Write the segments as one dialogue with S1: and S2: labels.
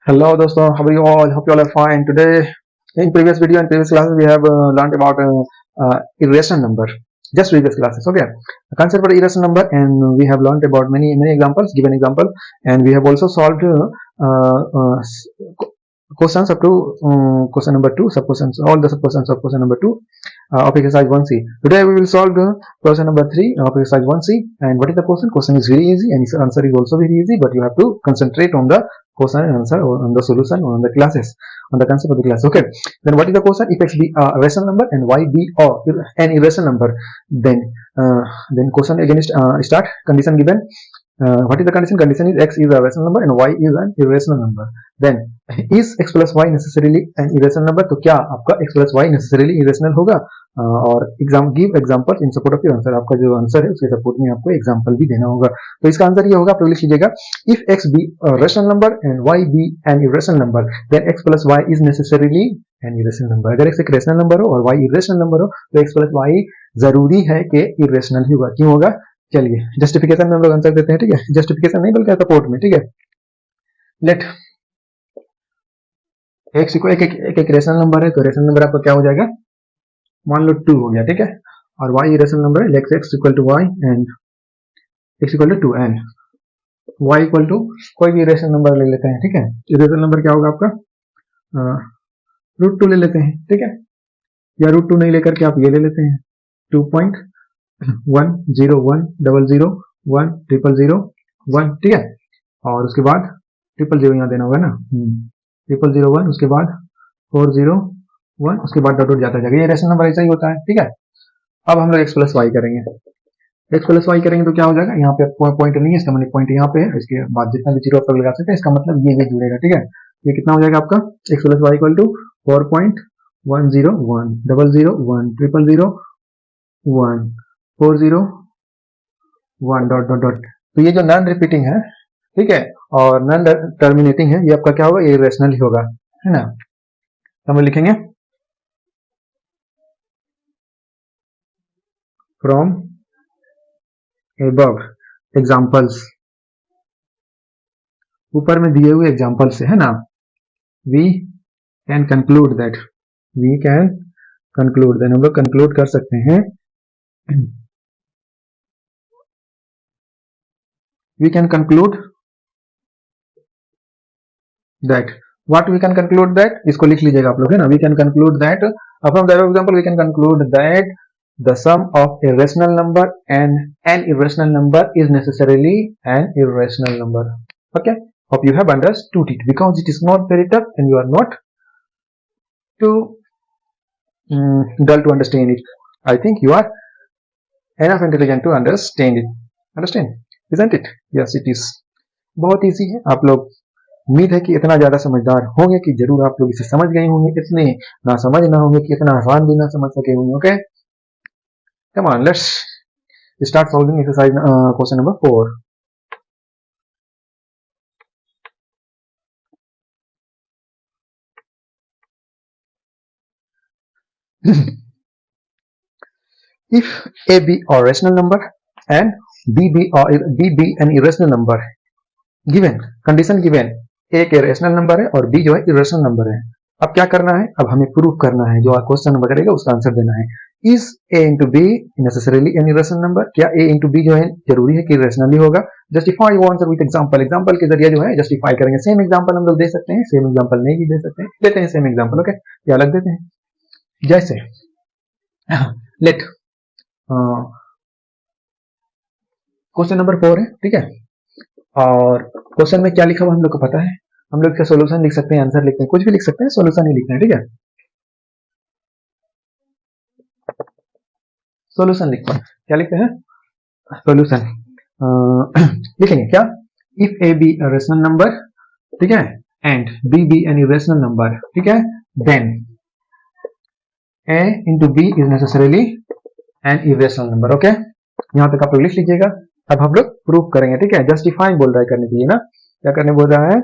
S1: Hello, dosto. How are you all? Hope you all are fine. Today, in previous video and previous classes, we have learned about irrational number. Just previous classes, okay? The concept for irrational number, and we have learned about many examples, given example, and we have also solved questions up to question number 2, sub questions, all the sub questions of question number 2 of exercise 1C. Today we will solve question number 3 of exercise 1C. And what is the question? Question is very easy and its answer is also very easy, but you have to concentrate on the question and answer, on the solution, on the classes, on the concept of the class. Okay, then what is the question? If x be a rational number and y be an irrational number, then question again start. Condition given. What is the condition? Condition is x is a rational number and y is an irrational number. Then is x plus y necessarily an irrational number? तो क्या आपका x plus y necessarily irrational होगा? और give examples in support of your answer. आपका जो answer है उसके support में आपको एग्जांपल भी देना होगा. तो इसका आंसर ये होगा, आप लिख लीजिएगा, if x be a rational number and y be an irrational number, then x plus y is necessarily an irrational number. अगर x एक rational number हो और y irrational number हो तो x plus y जरूरी है कि irrational ही होगा. क्यों होगा? चलिए जस्टिफिकेशन में हम लोग आंसर देते हैं. ठीक है, जस्टिफिकेशन नहीं बल्कि सपोर्ट में. ठीक है, लेट एक्स को एक रेशनल नंबर है तो रेशनल नंबर आपका क्या हो जाएगा? मान लो 2 हो गया. ठीक है, और y रेशनल नंबर है, let x equal to y and x equal to 2 and y equal to कोई भी रेशनल नंबर ले लेते हैं. ठीक है, रेशनल नंबर क्या होगा आपका? √2 ले लेते हैं. ठीक है, या √2 नहीं लेकर के आप ये ले लेते हैं 2.1010010010001. ठीक है, और उसके बाद 000 यहाँ देना होगा ना. 0001, उसके बाद 401, उसके बाद डॉट जाता जाएगा. ये रेशनल नंबर ऐसा ही होता है. ठीक है, अब हम लोग x प्लस वाई करेंगे. x प्लस वाई करेंगे तो क्या हो जाएगा? यहाँ पे पॉइंट नहीं है, इसका मतलब पॉइंट यहाँ पे है. इसके बाद जितना भी जीरो आप लगा सकते हैं, इसका मतलब ये भी जुड़ेगा. ठीक है, ये कितना हो जाएगा आपका? x plus y equal to 4.101 001 001 401 dot dot dot. तो ये जो नॉन रिपीटिंग है, ठीक है, और नॉन टर्मिनेटिंग है, ये आपका क्या होगा? ये रेशनल ही होगा, है ना. हम लिखेंगे फ्रॉम above examples, ऊपर में दिए हुए एग्जाम्पल से, है ना, we can conclude that, हम लोग कंक्लूड कर सकते हैं, we can conclude that. what we can conclude that, इसको लिख लीजिएगा आप लोग, है ना. we can conclude that from the above example we can conclude that the sum of a rational number and an irrational number is necessarily an irrational number. Okay, hope you have understood it, because it is not very tough and you are not too dull to understand it. I think you are enough intelligent to understand it. Understand, isn't it? Yes, it is. बहुत easy है. आप लोग, उम्मीद है कि इतना ज्यादा समझदार होंगे कि जरूर आप लोग इसे समझ गए होंगे. इतने ना समझ ना होंगे कि इतना आसान भी ना समझ सके होंगे. Okay, come on, let's start solving exercise question number 4. if a be a rational number and b be an irrational number, given condition given, a एक रेशनल नंबर है और b जो है इरेशनल नंबर है. अब क्या करना है? अब हमें प्रूफ करना है. जो क्वेश्चन नंबर करेगा उसका आंसर देना है. Is a into b necessarily an irrational number? क्या a इंटू बी जो है जरूरी है कि इरेशनल ही होगा? Justify your answer with example. Example के जरिए जो है जस्टिफाई करेंगे. सेम एग्जांपल हम लोग दे सकते हैं, सेम एग्जांपल नहीं भी दे सकते हैं. लेते हैं सेम एग्जांपल. ओके, क्या अलग देते हैं. जैसे लेट क्वेश्चन नंबर 4 है. ठीक है, और क्वेश्चन में क्या लिखा हुआ हम लोग को पता है. हम लोग इसका सॉल्यूशन लिख सकते हैं, आंसर लिखते हैं, कुछ भी लिख सकते हैं, सॉल्यूशन ही लिखते हैं. ठीक है, सॉल्यूशन लिखते हैं. क्या लिखते हैं? सॉल्यूशन लिखेंगे क्या? If a b a rational number, ठीक है, and b b an irrational number, ठीक है, then a into b is necessarily an irrational number. Okay, यहां तक आप लोग लिख लीजिएगा. अब हम लोग प्रूफ करेंगे. ठीक है, जस्टिफाई बोल रहा है करने के लिए ना. क्या करने बोल रहा है?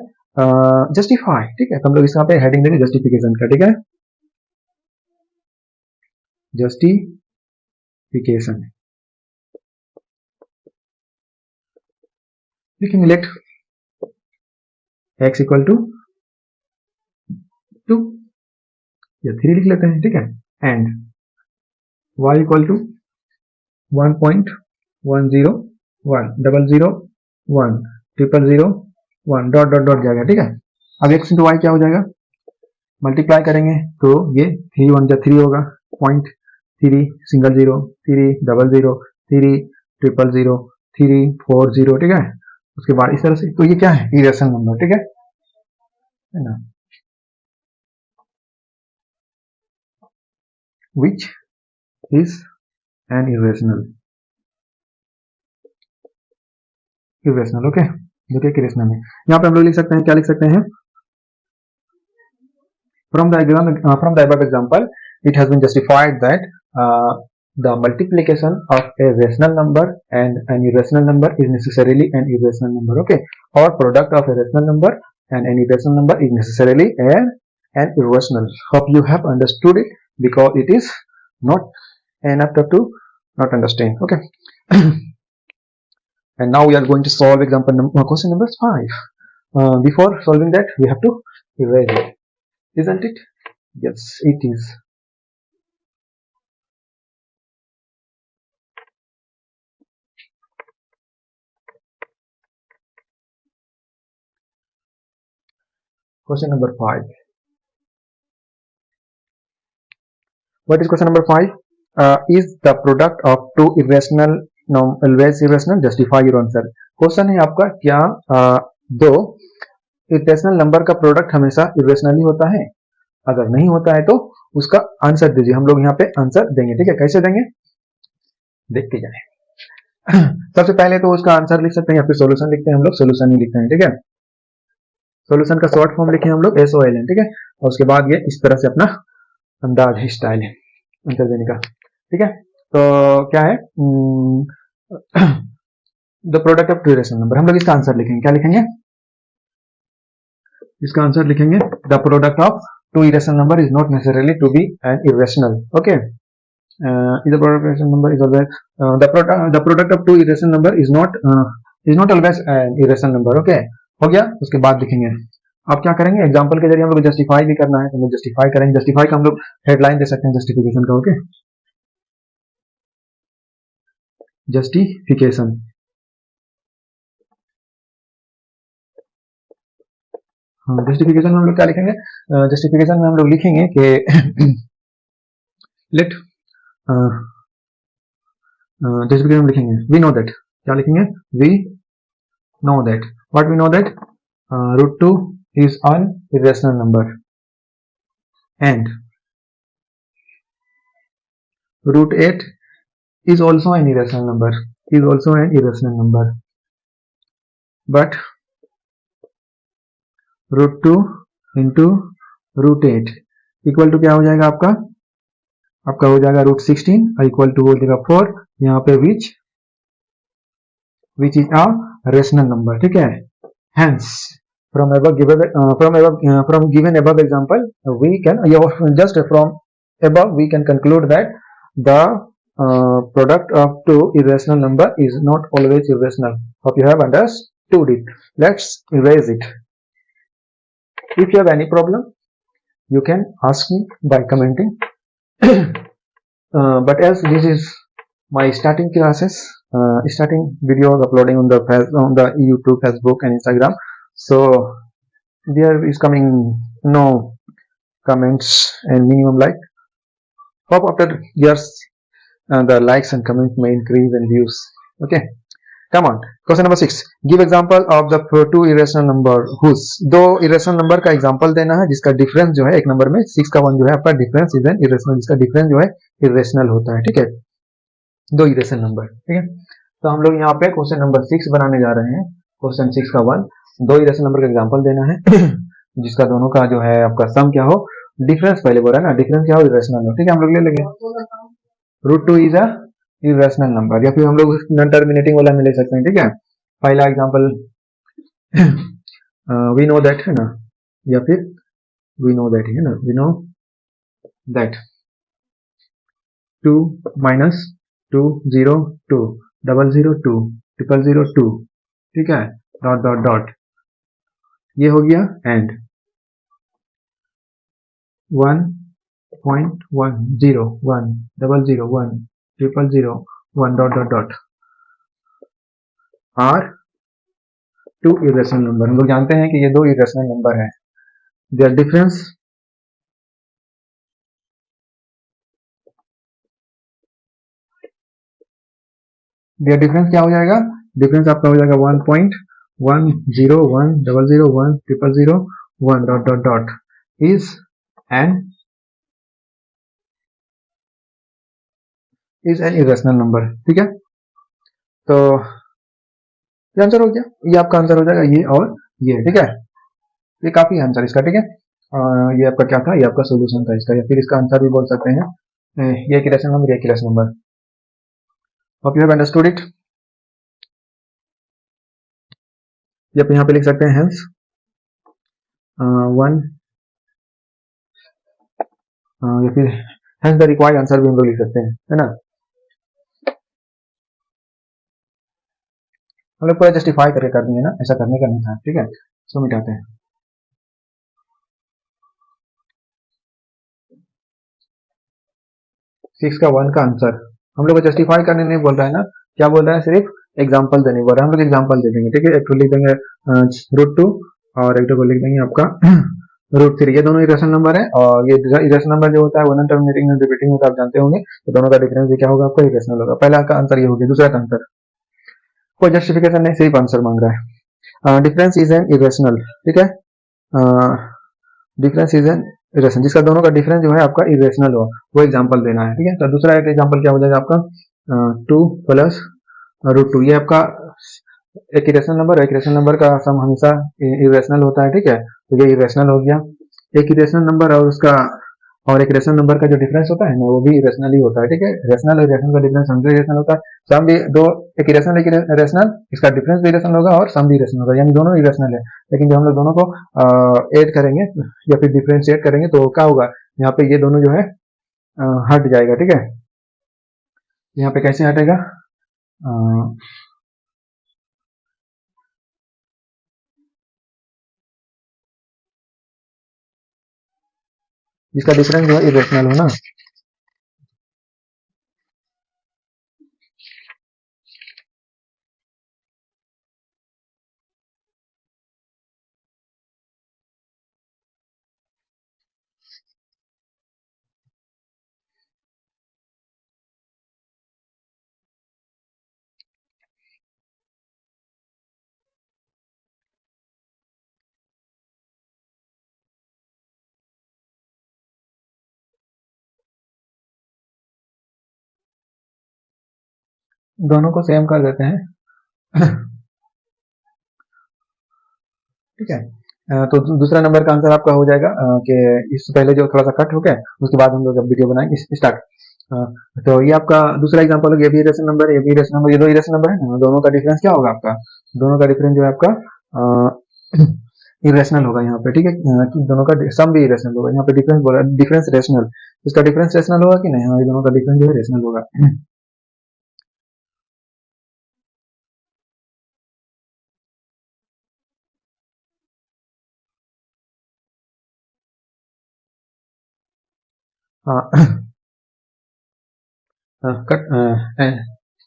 S1: जस्टिफाई. ठीक है, तो हम लोग इसका पे हेडिंग देंगे जस्टिफिकेशन का. ठीक है, जस्टिफिकेशन लिखेंगे. लेट x इक्वल टू 2 या 3 लिख लेते हैं, ठीक है। And y equal to 1.101 001 001 dot dot dot जाएगा, ठीक है। अब x इंटू वाई क्या हो जाएगा, मल्टीप्लाई करेंगे तो ये 3 1 3 होगा, 0.3 सिंगल 0 3 डबल 0 3 ट्रिपल 0 3 4 0, ठीक है। उसके बाद इस तरह से, तो ये क्या है, इरेशनल नंबर, ठीक है ना, which is an irrational, okay, जो कि इरेशनल है। यहाँ पे हम लोग लिख सकते हैं, क्या लिख सकते हैं, from the above example it has been justified that the multiplication of a rational number and an irrational number is necessarily an irrational number, okay, or product of a rational number and an irrational number is necessarily an irrational. Hope you have understood it, because it is not enough to not understand, okay. And now we are going to solve question number 5. Before solving that we have to erase it, isn't it? Yes, it is. Question number 5. What is question number 5? Is the product of two irrational always irrational? Justify your answer. Question है आपका, क्या दो irrational number का product हमेशा irrationally होता है? अगर नहीं होता है तो उसका आंसर दीजिए। हम लोग यहाँ पे आंसर देंगे, ठीक है। कैसे देंगे, देखते जाए। सबसे पहले तो उसका आंसर लिख सकते हैं या फिर सोल्यूशन लिखते हैं, हम लोग सोल्यूशन ही लिखते हैं, ठीक है। सोल्यूशन का शॉर्ट फॉर्म लिखे हम लोग SOLN, ठीक है। और उसके बाद ये इस तरह से अपना अंदाज है, स्टाइल है आंसर देने का, ठीक है। तो क्या है, the product of two irrational number, हम लोग इसका आंसर लिखेंगे, क्या लिखेंगे, इसका आंसर लिखेंगे, the product of two irrational number is not necessarily to be an irrational, okay. the product number is always the product of two irrational number is not always an irrational number, okay। हो गया। उसके बाद लिखेंगे, आप क्या करेंगे, example के जरिए हम लोग जस्टिफाई भी करना है तो हम लोग जस्टिफाई करेंगे। जस्टिफाई का हम लोग हेडलाइन दे सकते हैं जस्टिफिकेशन का, ओके, जस्टिफिकेशन। हाँ, जस्टिफिकेशन में हम लोग क्या लिखेंगे, जस्टिफिकेशन में हम लोग लिखेंगे कि लेट जस्टिफिकेशन में लिखेंगे वी नो दैट, क्या लिखेंगे, we know that, what we know that, √2 is an irrational number and √8 is also an irrational number, but √2 into √8 equal to क्या हो जाएगा, आपका हो जाएगा √16 और इक्वल टू हो जाएगा 4, यहाँ पे which is a rational number, ठीक है। Hence from given above example we can just from above we can conclude that the product of two irrational number is not always irrational. Hope you have understood it. Let's erase it. If you have any problem you can ask me by commenting. But as this is my starting classes, starting videos uploading on the YouTube, Facebook and Instagram, so there is coming no comments and minimum like. Hope after years the likes and comments may increase and views, okay. Come on, question number 6. Give example of the two irrational number whose, दो irrational number का example देना है जिसका difference जो है एक number में 6 का 1 जो है आपका difference is an irrational, जिसका difference जो है irrational होता है, ठीक है। दो irrational number, ठीक है। तो हम लोग यहाँ पे क्वेश्चन नंबर 6 बनाने जा रहे हैं। क्वेश्चन 6 का 1, दो irrational number का एग्जांपल देना है जिसका दोनों का जो है आपका सम क्या हो, डिफरेंस पहले बोला ना, डिफरेंस क्या हो, irrational हो, ठीक है। हम लोग ले लेंगे √2 इज अ irrational number, या फिर हम लोग नॉन टर्मिनेटिंग वाला में ले सकते हैं, ठीक है। पहला एग्जांपल वी नो दैट है ना, या फिर वी नो दैट है ना, वी नो दैट 2 minus 2 0 2 0 2 0 2, ठीक है, डॉट डॉट डॉट, ये हो गया and 1.1 0 1 0 1 0 1 dot dot dot are two irrational number. हम लोग जानते हैं कि ये दो इरेशनल नंबर है। देयर डिफरेंस क्या हो जाएगा? डिफरेंस आपका हो जाएगा 1.1 0 1 0 1 0 1 dot dot dot is an irrational number. ठीक है, तो ये आंसर हो गया, ये आपका आंसर हो जाएगा, ये और ये। ठीक है, ये काफी आंसर इसका। ठीक है, ये आपका क्या था? ये आपका सोल्यूशन था इसका, या फिर इसका आंसर भी बोल सकते हैं। ये एक इरेशनल नंबर, ये एक irrational number. Hope you have understood it. ये आप यहाँ पे लिख सकते हैं हेंस वन, या फिर हेंस द रिक्वायर्ड आंसर भी हम लोग लिख सकते हैं, है ना। हम लोग पूरा जस्टिफाई करके कर देंगे ना, ऐसा करने का नहीं था। ठीक है, सो मिटाते हैं। 6 का 1 का आंसर हम लोग को जस्टिफाई करने नहीं बोल रहा है ना, क्या बोल रहा है? सिर्फ एग्जाम्पल देने बोल रहा है। हम लोग एग्जाम्पल दे देंगे। ठीक है, एक तो लिख देंगे √2 और एक को लिख देंगे आपका √3। ये दोनों इरेशनल नंबर है, और ये इरेशनल नंबर जो होता है वो नॉन टर्मिनेटिंग एंड रिपीटिंग होता है, आप जानते होंगे। तो दोनों का डिफरेंस भी क्या होगा? आपका इरेशनल होगा। पहला का आंसर ये हो गया। दूसरा का आंसर कोई जस्टिफिकेशन नहीं, सिर्फ आंसर मांग रहा है। Difference is an irrational. ठीक है, डिफरेंस इज एन इरेशनल, जिसका दोनों का डिफरेंस जो है आपका इरेशनल हो, वो एग्जांपल देना है। ठीक है, तो दूसरा एक एग्जांपल क्या हो जाएगा आपका 2 प्लस √2। ये आपका एक इरेशनल नंबर, एक इरेशनल नंबर का सम हमेशा इरेशनल होता है। ठीक है, तो ये इरेशनल हो गया। एक इरेशनल नंबर और उसका और एक रेशनल नंबर का जो डिफरेंस होता है ना, वो भी इरेशनल ही होता है। ठीक है, रेशनल और इरेशनल का डिफरेंस हमेशा इरेशनल होता है। सम भी दो, एक इरेशनल एक इरेशनल, इसका डिफरेंस भी इरेशनल होगा और सम भी इरेशनल होगा, यानी दोनों इरेशनल है। लेकिन जब हम लोग दोनों को ऐड करेंगे या फिर डिफरेंशिएट करेंगे तो क्या होगा? यहाँ पे ये दोनों जो है हट जाएगा। ठीक है, यहाँ पे कैसे हटेगा? जिसका डिफरेंस जो है इरेशनल हो ना, दोनों को सेम कर देते हैं। ठीक है, तो दूसरा नंबर का आंसर आपका हो जाएगा कि इससे पहले जो थोड़ा सा कट हो गया, उसके बाद हम लोग जब वीडियो बनाएंगे स्टार्ट। तो ये आपका दूसरा एग्जांपल हो गया। ये भी इरेशनल नंबर है, ये भी इरेशनल नंबर, ये दो इरेशनल नंबर है ना, दोनों का डिफरेंस क्या होगा आपका? दोनों का डिफरेंस जो है आपका इरेशनल होगा यहाँ पे। ठीक है, दोनों का सम भी इरेशनल होगा। यहाँ पे डिफरेंस बोला, डिफरेंस रेशनल, इसका डिफरेंस रेशनल होगा कि नहीं? हाँ, ये दोनों का डिफरेंस जो है रेशनल होगा। Cut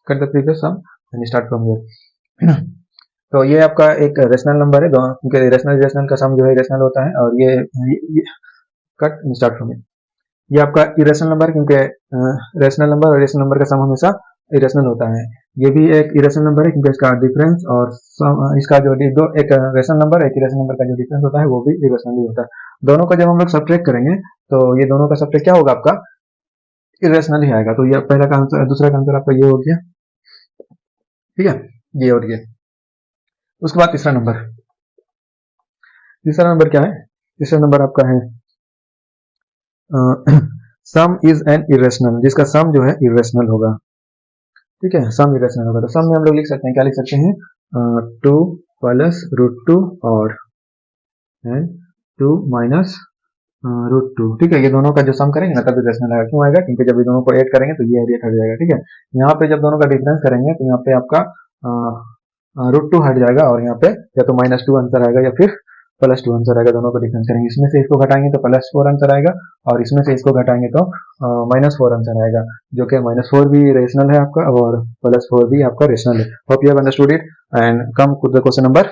S1: cut the previous sum and start from here. तो ये आपका एक रेशनल नंबर है, क्योंकि रेशनल रेशनल का सम जो है रेशनल होता है, और ये कट स्टार्ट फ्रॉम, ये आपका इरेशनल नंबर, क्योंकि रेशनल नंबर और रेशनल नंबर का सम हमेशा इरेशनल होता है। ये भी एक इरेशनल नंबर है, क्योंकि इसका डिफरेंस और इसका जो दो, एक रेशनल नंबर एक इरेशनल नंबर का जो डिफरेंस होता है वो भी इरेशनल ही होता है। दोनों का जब हम लोग सब्ट्रैक्ट करेंगे तो ये दोनों का सब्ट्रैक्ट क्या होगा? आपका इरेशनल ही आएगा। तो ये पहला का आंसर, दूसरा का आंसर आपका ये हो गया। ठीक है, ये और ये। उसके बाद तीसरा नंबर, तीसरा नंबर क्या है? तीसरा नंबर आपका है सम इज एन इरेशनल, जिसका सम जो है इरेशनल होगा। ठीक है, सम इरेशनल होगा। तो सम में हम लोग लिख सकते हैं, क्या लिख सकते हैं? 2 प्लस √2 और 2 माइनस √2। ठीक है, ये दोनों का जो सम करेंगे ना तब इरेशनल आएगा। क्यों आएगा? क्योंकि जब ये दोनों को ऐड करेंगे तो ये एरिया हट जाएगा। ठीक है, यहाँ पे जब दोनों का डिफरेंस करेंगे तो यहाँ पे आपका √2 हट जाएगा, और यहाँ पे या तो -2 आंसर आएगा या फिर +2 आंसर आएगा। दोनों को डिफरेंस करेंगे, इसमें से इसको घटाएंगे तो +4 आंसर आएगा और इसमें से इसको घटाएंगे तो -4 आंसर आएगा, जो कि -4 भी रेशनल है आपका और +4 भी आपका रेशनल है। Hope you have understood it and come to the question number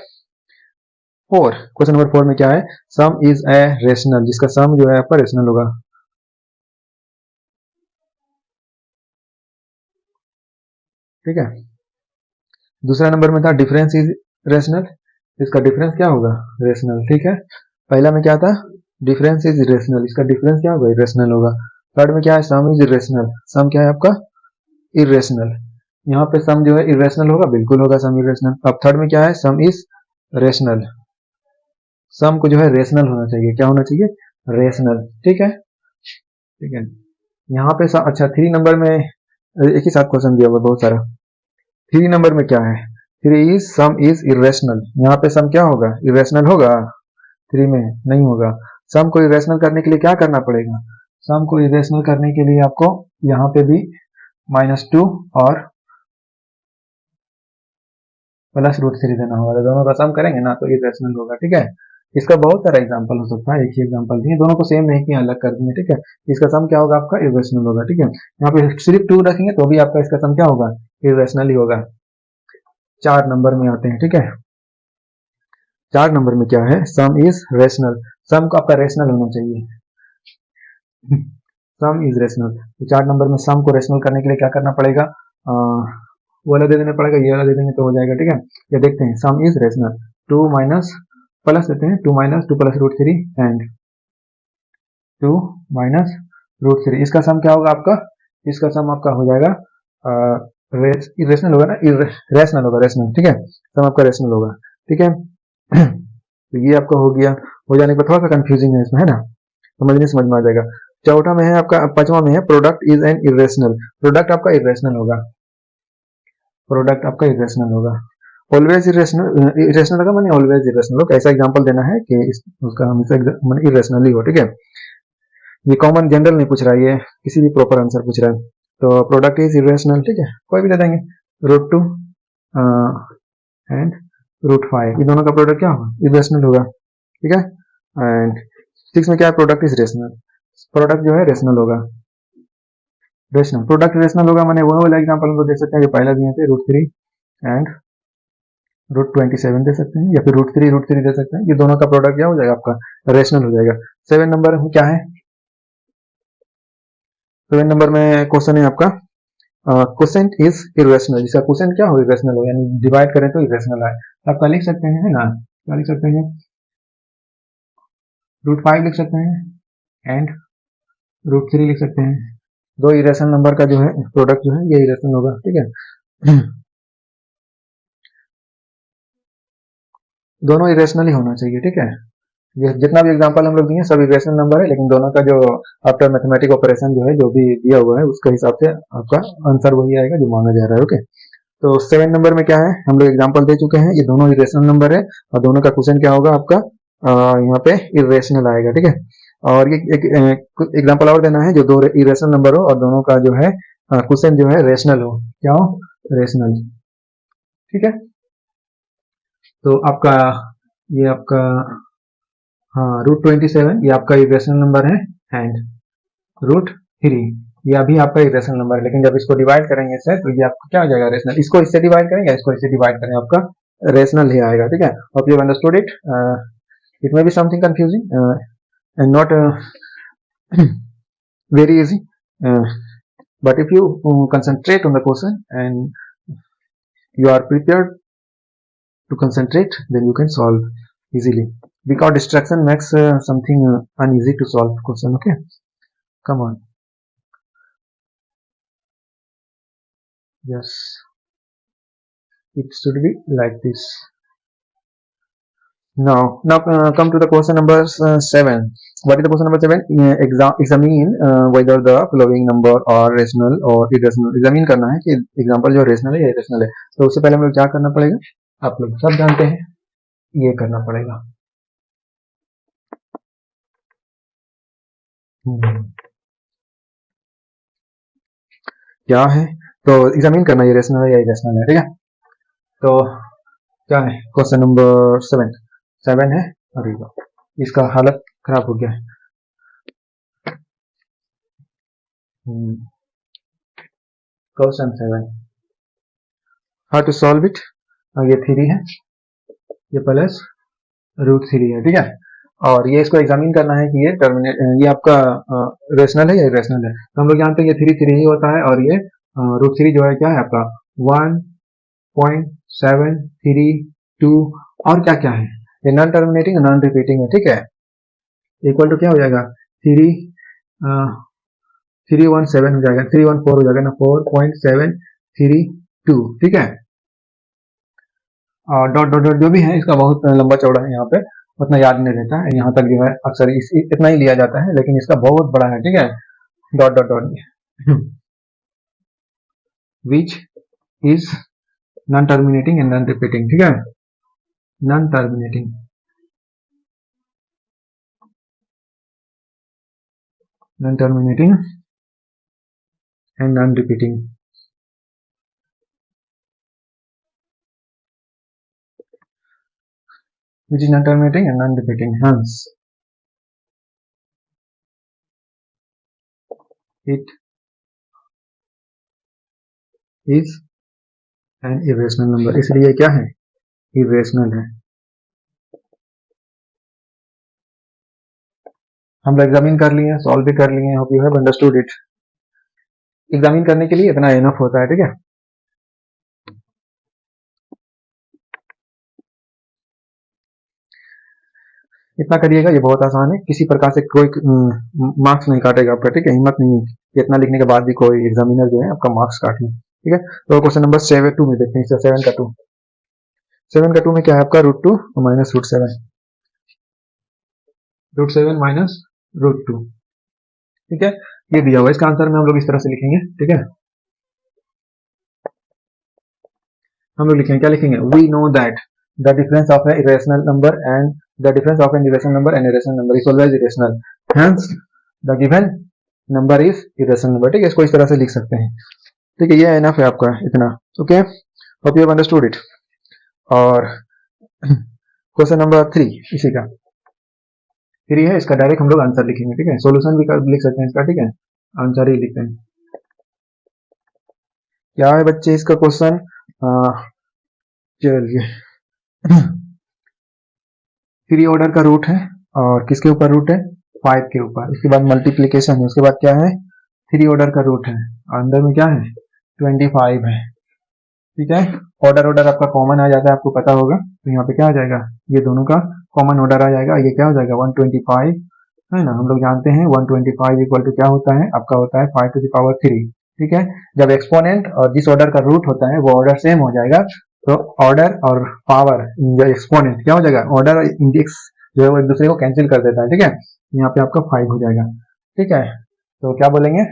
S1: 4। Question number 4 में क्या है, सम इज ए रेशनल, जिसका सम जो है आपका रेशनल होगा। ठीक है, दूसरा नंबर में था डिफरेंस इज रेशनल, इसका डिफरेंस क्या होगा, रेशनल। ठीक है, पहला में क्या था, डिफरेंस इज रेशनल, इसका डिफरेंस क्या होगा, इरेशनल होगा। थर्ड में क्या है, सम इज इरेशनल, सम क्या है आपका, इरेशनल। यहाँ पे सम जो है इरेशनल होगा, बिल्कुल होगा सम इरेशनल। अब थर्ड में क्या है, सम इज रेशनल, सम को जो है रेशनल होना चाहिए, क्या होना चाहिए, रेशनल। ठीक है, ठीक है, यहाँ पे अच्छा 3 नंबर में एक ही साथ क्वेश्चन दिया हुआ बहुत सारा। 3 नंबर में क्या है, 3 इज सम इज इरेशनल, यहाँ पे सम क्या होगा, इरेशनल होगा, 3 में नहीं होगा। सम को इरेशनल करने के लिए क्या करना पड़ेगा, सम को इरेशनल करने के लिए आपको यहाँ पे भी -2 और +√3 देना होगा, तो दोनों का सम करेंगे ना तो इरेशनल होगा। ठीक है, इसका बहुत सारा एग्जांपल हो सकता है, एक ही एग्जांपल दिए, दोनों को सेम नहीं किया, अलग कर दिए। ठीक है, इसका सम क्या होगा आपका, इरेशनल होगा। ठीक है, यहाँ पे सिर्फ 2 रखेंगे तो भी आपका इसका सम क्या होगा, इरेशनल ही होगा। 4 नंबर में आते हैं। ठीक है, 4 नंबर में क्या है, सम इज रेशनल, सम को आपका रेशनल होना चाहिए। सम इज रेशनल, तो 4 नंबर में सम को रेशनल करने के लिए क्या करना पड़ेगा, वो वाला दे देना पड़ेगा, ये वाला दे देंगे तो हो जाएगा। ठीक है, ये देखते हैं, सम इज रेशनल, 2 माइनस प्लस देते हैं, 2 माइनस 2 +√3 एंड 2 माइनस √3, इसका सम क्या होगा आपका, इसका सम आपका हो जाएगा इरेशनल होगा ना, रेशनल होगा, रेशनल। ठीक है, सम आपका रेशनल होगा। ठीक है, तो ये आपका हो गया, हो जाने पर थोड़ा सा कंफ्यूजिंग है इसमें, है ना, समझ में आ जाएगा। चौथा में है आपका, 5वां में है product is an irrational, product आपका इरेशनल होगा, प्रोडक्ट आपका इरेशनल होगा। ऑलवेज इरेशनल होगा माने ऑलवेज इरेशनल होगा, ऐसा एग्जांपल देना है कि उसका हमेशा माने इरेशनल ही हो। ठीक है, ये कॉमन जनरल नहीं पूछ रहा है, ये किसी भी प्रॉपर आंसर पूछ रहा है, तो प्रोडक्ट इज इरेशनल। ठीक है, कोई भी दे देंगे, √2 एंड √5, ये दोनों का प्रोडक्ट क्या होगा, इरेशनल होगा। ठीक है, एंड 6 में क्या है, प्रोडक्ट इज रेशनल, प्रोडक्ट जो है रेशनल होगा, रेशनल प्रोडक्ट रेशनल होगा, माने वो वाला एग्जांपल हम लोग देख सकते हैं जो पहला दिए थे, √3 एंड √27 दे सकते हैं, या फिर √3 दे सकते हैं, ये दोनों का प्रोडक्ट क्या हो जाएगा आपका, रेशनल हो जाएगा। 7 नंबर में क्या है, 7 नंबर में क्वेश्चन है आपका, क्वेश्चन इज इरेशनल, जिसका क्वेश्चन क्या हो, इरेशनल हो, यानी डिवाइड करें तो इरेशनल है। आपका लिख सकते हैं, है ना, क्या लिख सकते हैं, √5 लिख सकते हैं एंड √3 लिख सकते हैं। दो इरेशनल नंबर का जो है प्रोडक्ट जो है ये इरेशनल होगा। ठीक है, दोनों इरेशनल ही होना चाहिए। ठीक है, ये जितना भी एग्जांपल हम लोग दिए सब इरेशनल नंबर है, लेकिन दोनों का जो आफ्टर मैथमेटिक ऑपरेशन जो है जो भी दिया हुआ है उसके हिसाब से आपका आंसर वही आएगा जो मांगा जा रहा है। ओके, तो 7 नंबर में क्या है, हम लोग एग्जांपल दे चुके हैं, ये दोनों इरेशनल नंबर है और दोनों का क्वेश्चन क्या होगा आपका, यहाँ पे इरेशनल आएगा। ठीक है, और ये एक एग्जांपल और देना है जो दो इरेशनल नंबर हो और दोनों का जो है क्वेश्चन जो है रेशनल हो, क्या हो, रेशनल। ठीक है, तो आपका ये आपका हाँ √27 ये आपका इरेशनल नंबर है एंड √3 ये अभी आपका इरेशनल नंबर है, लेकिन जब इसको डिवाइड करेंगे इससे तो ये आपका क्या हो जाएगा, रेशनल। इसको इससे डिवाइड करेंगे, इसको इससे डिवाइड करेंगे, आपका रेशनल ही आएगा। ठीक है, hope you understood it, it may be something confusing and not very easy, but if you concentrate on the question and you are prepared to concentrate, then you can solve easily, because distraction makes something uneasy to solve question. Okay, come on, yes, it should be like this. Now come to the question number 7. What is the question number 7? Examine whether the following number are rational or irrational. Examine करना है कि example जो rational है या irrational है, तो उससे पहले हमें क्या करना पड़ेगा, आप लोग सब जानते हैं, ये करना पड़ेगा। क्या है, तो एग्जामिन करना ये रेशनल है या इरेशनल है। ठीक है, तो क्या है क्वेश्चन नंबर 7 है, अरे वाह, इसका हालत खराब हो गया है। Question 7, how to solve it. ये 3 है, ये प्लस √3 है, ठीक है। और ये इसको एग्जामिन करना है कि ये आपका रेशनल है या इरेशनल है। तो हम लोग जानते हैं ये 3 ही होता है, और ये √3 जो है क्या है आपका 1.732 और क्या क्या है, ये नॉन टर्मिनेटिंग नॉन रिपीटिंग है, ठीक है। इक्वल टू क्या हो जाएगा 317 हो जाएगा, 314 हो जाएगा ना, 4.732, ठीक है। और डॉट डॉट डॉट जो भी है इसका बहुत लंबा चौड़ा है, यहाँ पे उतना याद नहीं रहता है, यहाँ तक जो है अक्सर इतना ही लिया जाता है, लेकिन इसका बहुत बड़ा है, ठीक है। Dot dot dot which is non terminating and non repeating, ठीक है। Non terminating and non repeating, which is non-terminating and non-repeating, hence it is an irrational number, इसलिए क्या है irrational है। हम लोग एग्जामिन कर लिए, सॉल्व भी कर लिए, hope you have understood it. Examine करने के लिए इतना इनफ होता है, ठीक है। इतना करिएगा, ये बहुत आसान है, किसी प्रकार से कोई मार्क्स नहीं काटेगा आपका, ठीक है। हिम्मत नहीं है इतना लिखने के बाद भी कोई एग्जामिनर जो है आपका मार्क्स काटे, ठीक है। तो क्वेश्चन नंबर 7 में देखते हैं, 7 का 2, 7 का 2 में क्या है आपका √2 माइनस √7, √7 माइनस √2, ठीक है। ये दिया हुआ, इसका आंसर में हम लोग इस तरह से लिखेंगे, ठीक है। हम लोग लिखेंगे, क्या लिखेंगे, we know that the difference of a irrational number and the difference of an irrational number and irrational number is always irrational, hence the given number is irrational number, ठीक है। इसको इस तरह से लिख सकते हैं, ठीक है। ये एनफ है आपका इतना, okay, hope you have understood it. और क्वेश्चन नंबर 3 इसी का 3 है, इसका डायरेक्ट हम लोग आंसर लिखेंगे, ठीक है। सोल्यूशन भी लिख सकते हैं इसका, ठीक है, आंसर ही लिखते हैं। क्या है बच्चे इसका क्वेश्चन, चलिए 3 ऑर्डर का रूट है, और किसके ऊपर रूट है 5 के ऊपर, इसके बाद मल्टीप्लीकेशन है, उसके बाद क्या है 3 ऑर्डर का रूट है, अंदर में क्या है 25 है, ठीक है। ऑर्डर ऑर्डर आपका कॉमन आ जाता है, आपको पता होगा, तो यहाँ पे क्या आ जाएगा, ये दोनों का कॉमन ऑर्डर आ जाएगा, ये क्या हो जाएगा 125 है ना। हम लोग जानते हैं 125 इक्वल टू क्या होता है आपका, होता है 5 to the power 3, ठीक है। जब एक्सपोनेंट और जिस ऑर्डर का रूट होता है वो ऑर्डर सेम हो जाएगा, तो ऑर्डर और पावर जो एक्सपोनेंट क्या हो जाएगा, ऑर्डर और इंडेक्स जो है वो एक दूसरे को कैंसिल कर देता है, ठीक है। यहाँ पे आपका 5 हो जाएगा, ठीक है। तो क्या बोलेंगे,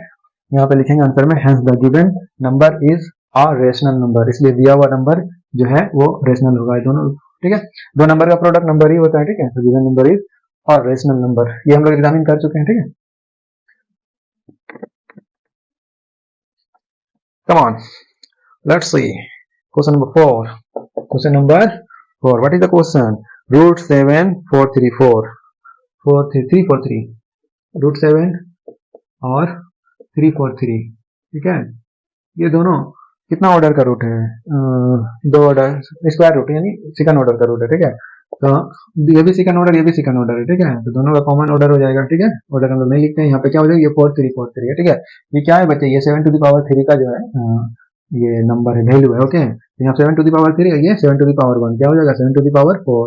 S1: यहाँ पे लिखेंगे आंसर में, hence the given number is a rational number, इसलिए दिया हुआ नंबर जो है वो रेशनल होगा, दोनों, ठीक है। दो नंबर का प्रोडक्ट नंबर ही होता है, ठीक है। तो given number is a rational number, ये हम लोग एग्जामिन कर चुके हैं, ठीक है। Come on, let's see question number 4, question number 4, what is the question, √7 434 43343, √7 और 343, ठीक है। ये दोनों कितना ऑर्डर का रूट है, 2 ऑर्डर स्क्वायर रूट, यानी सेकंड ऑर्डर का रूट है, ठीक है। तो ये भी सेकंड ऑर्डर, ये भी सेकंड ऑर्डर है, ठीक है। तो दोनों का कॉमन ऑर्डर हो जाएगा, ठीक है। ऑर्डर हम लोग नहीं लिखते हैं, यहाँ पे क्या हो जाएगा, ये 4343 है, ठीक है। ये क्या है बच्चे, ये 7 to the power 3 का जो है ये नंबर है, वैल्यू है, ओके। तो यहाँ 7 to the power 3 है, ये 7 to the power 1 क्या हो जाएगा, 7 to the power 4,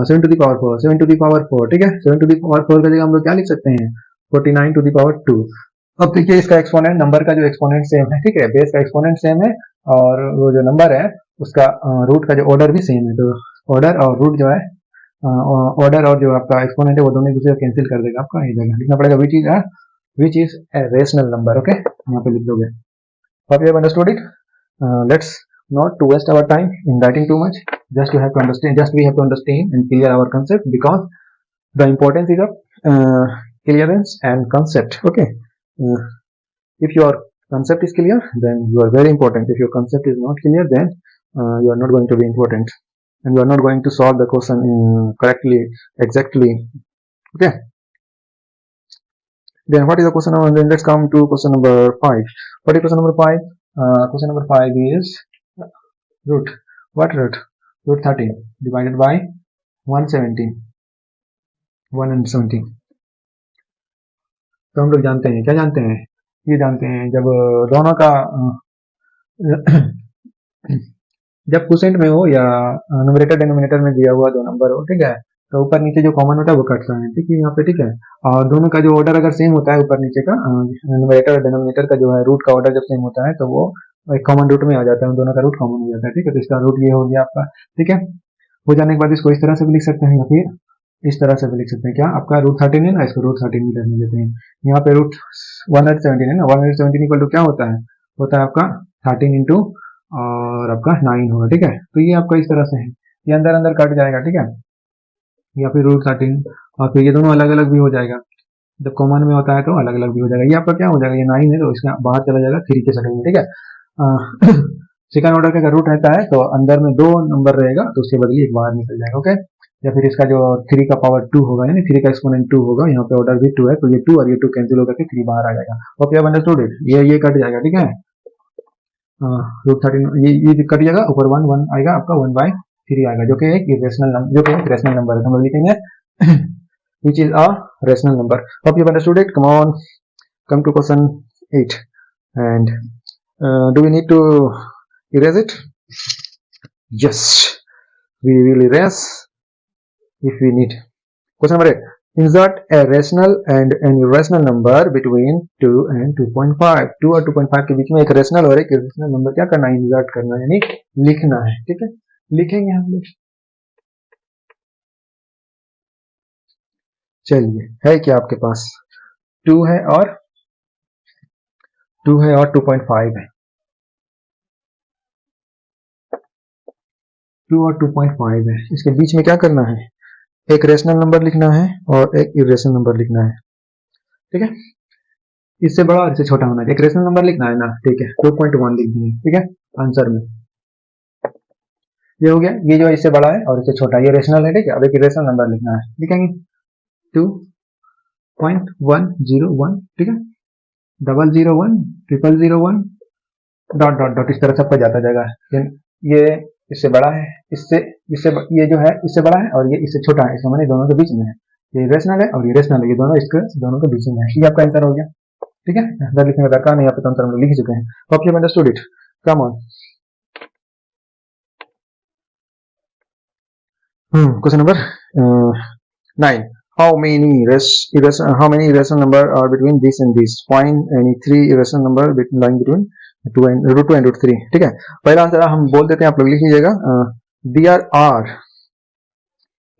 S1: 7 to the power 4, 7 to the power 4, ठीक है। 7 to the power 4 का जगह हम लोग क्या लिख सकते हैं, 49 to the power 2। अब देखिए इसका एक्सपोनेंट, नंबर का जो एक्सपोनेंट सेम है, ठीक है, बेस का एक्सपोनेंट सेम है, और वो जो नंबर है उसका रूट का जो ऑर्डर भी सेम है, तो ऑर्डर और रूट जो है, ऑर्डर और जो आपका एक्सपोनेंट है वो दोनों एक दूसरे को कैंसिल कर देगा, आपका ये जगह लिखना पड़ेगा which is a rational number, okay, यहाँ पे लिख दोगे। Hope you have understood it. Let's not to waste our time in writing too much, just we have to understand and clear our concept, because the importance is of clearance and concept, okay. uh, if your concept is clear, then you are very important. If your concept is not clear, then you are not going to be important. and you are not going to solve the question correctly, exactly. Okay. Then what is the question number? Then let's come to question number 5. What is question number 5? Question number 5 is root. What root? Root 13 divided by 170. 170. तो हम लोग जानते हैं, क्या जानते हैं? ये जानते हैं जब दोनों का जब क्वोशिएंट में हो या न्यूमरेटर डिनोमिनेटर में दिया हुआ दो नंबर हो, ठीक है, तो ऊपर नीचे जो कॉमन होता है वो कटता है, ठीक है, यहाँ पे, ठीक है। और दोनों का जो ऑर्डर अगर सेम होता है ऊपर नीचे का, न्यूमरेटर और डिनोमिनेटर का जो है रूट का ऑर्डर जब सेम होता है तो वो एक कॉमन रूट में आ जाता है, दोनों का रूट कॉमन हो जाता है, ठीक है। तो इसका रूट ये हो गया आपका, ठीक है। हो जाने के बाद इसको इस तरह से भी लिख सकते हैं या फिर इस तरह से भी लिख सकते हैं। क्या आपका रूट 13 है ना, इसको रूट 13 भी लिख देते हैं। यहाँ पे रूट 117 है ना, 117 इक्वल टू क्या होता है? होता है आपका 13 इंटू और आपका 9 होगा, ठीक है। तो ये आपका इस तरह से है, ये अंदर अंदर कट जाएगा, ठीक है, या फिर रूट 13, और फिर ये दोनों अलग अलग भी हो जाएगा, जब कॉमन में होता है तो अलग अलग भी हो जाएगा। ये आपका क्या हो जाएगा? ये 9 है तो इसका बाहर चला जाएगा 3 के सेकंड में, ठीक है। सेकंड ऑर्डर का अगर रूट रहता है तो अंदर में 2 नंबर रहेगा तो उसके बदले एक बाहर निकल जाएगा, ओके। या फिर इसका जो 3 का पावर 2 होगा, यानी 3 का एक्सपोनेंट 2 होगा, यहाँ पे ऑर्डर भी 2 है तो ये 2 और ये 2 कैंसिल होकर के 3 बाहर आ जाएगा। ओके, अब अंडरस्टूड इट, ये कट जाएगा, ठीक है। रूट 13 ये कट जाएगा, ऊपर 1 आएगा आपका 1/3 आएगा, जो कि एक इरेशनल नंबर, जो कि एक रेशनल नंबर है, तो हम लोग लिखेंगे which is a rational number. Hope you have understood it. Come on, come to question 8. And do we need to erase it? Yes, we will erase if we need. Question number 8. Insert a rational and an irrational number between 2 and 2.5. 2 और 2.5 के बीच में एक rational और एक irrational number क्या करना है? इंसर्ट करना है, यानी लिखना है, ठीक है। लिखेंगे हम लोग। चलिए, है क्या आपके पास? 2 है और 2.5 है। 2 और 2.5 है, इसके बीच में क्या करना है? एक रेशनल नंबर लिखना है और एक इरेशनल नंबर लिखना है, ठीक है। इससे बड़ा और इससे छोटा होना है। एक रेशनल नंबर लिखना है ना, ठीक है, 2.1 लिख देंगे, ठीक है, आंसर में। ये हो गया, ये जो है इससे बड़ा है और इससे छोटा, ये रेशनल है, ठीक है। अब एक इरेशनल नंबर लिखना है, लिखेंगे 2.101, ठीक है, 001, 001, डॉट डॉट डॉट, इस तरह सबका जाता जाएगा। ये इससे बड़ा है, इससे ये जो है इससे बड़ा है और ये इससे छोटा है, इसका माने दोनों के बीच में है। ये रेशनल है और ये रेशनल है, ये दोनों इसके दोनों के बीच में है। ये आपका आंसर हो गया, ठीक है। इधर लिखने का दरकार नहीं, यहाँ पे तो आंसर हम लोग लिख चुके हैं। Hope you understood it. Come on. Question number 9. How many irrational number are between this and this? Find any 3 irrational number lying between root 2 and root 3, ठीक है। पहला आंसर हम बोल देते हैं, आप लोग लिख लीजिएगा। There are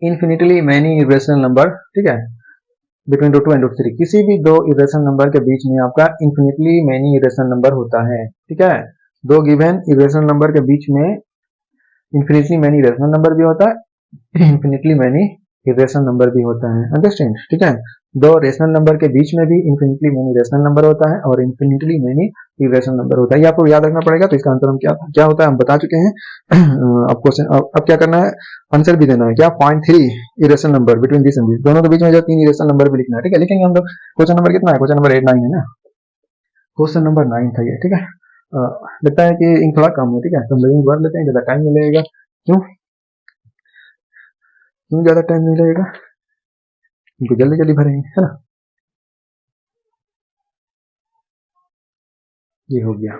S1: infinitely many irrational number, ठीक है, between root 2 and root 3। किसी भी दो irrational number के बीच में आपका infinitely many irrational number होता है, ठीक है। दो given irrational number के बीच में infinitely many irrational number भी होता है, infinitely many irrational number भी होता है, अंडरस्टैंड, ठीक है। दो रेशनल नंबर के बीच में भी infinitely many रेशनल नंबर होता है और infinitely many irrational नंबर होता है। ये आपको याद रखना पड़ेगा। तो इसका आंसर हम क्या होता है हम बता चुके हैं। अब क्वेश्चन, अब क्या करना है? आंसर भी देना है। क्या? Find 3 irrational number between this and this, दोनों के बीच में जो 3 irrational नंबर भी लिखना है, ठीक है। लिखेंगे हम लोग। क्वेश्चन नंबर कितना है? क्वेश्चन नंबर 9 है ना, क्वेश्चन नंबर 9 था ये, ठीक है। लगता है कि इंक थोड़ा कम है, ठीक है, तो हम लोग इंक भर लेते हैं, ज्यादा टाइम मिलेगा। क्यों ज्यादा टाइम मिलेगा? इनको जल्दी जल्दी भरेंगे, है ना। ये हो गया।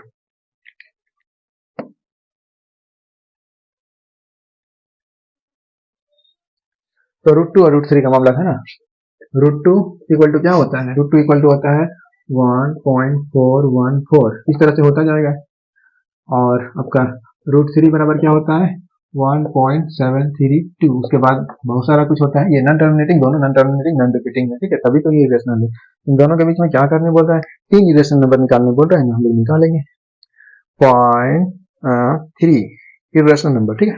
S1: तो रूट 2 और रूट 3 का मामला था ना। रूट 2 इक्वल टू क्या होता है? रूट 2 इक्वल टू होता है 1.414, इस तरह से होता जाएगा। और आपका रूट 3 बराबर क्या होता है? 1.732। उसके बाद बहुत सारा कुछ होता है। ये नॉन टर्मिनेटिंग, दोनों नॉन टर्मिनेटिंग नॉन रिपीटिंग है, ठीक है, तभी तो ये इरेशनल है। इन दोनों के बीच में क्या करने बोल रहा है? 3 इरेशनल नंबर निकालने बोल रहा है ना, हम लोग निकालेंगे 0.3 इरेशनल नंबर, ठीक है।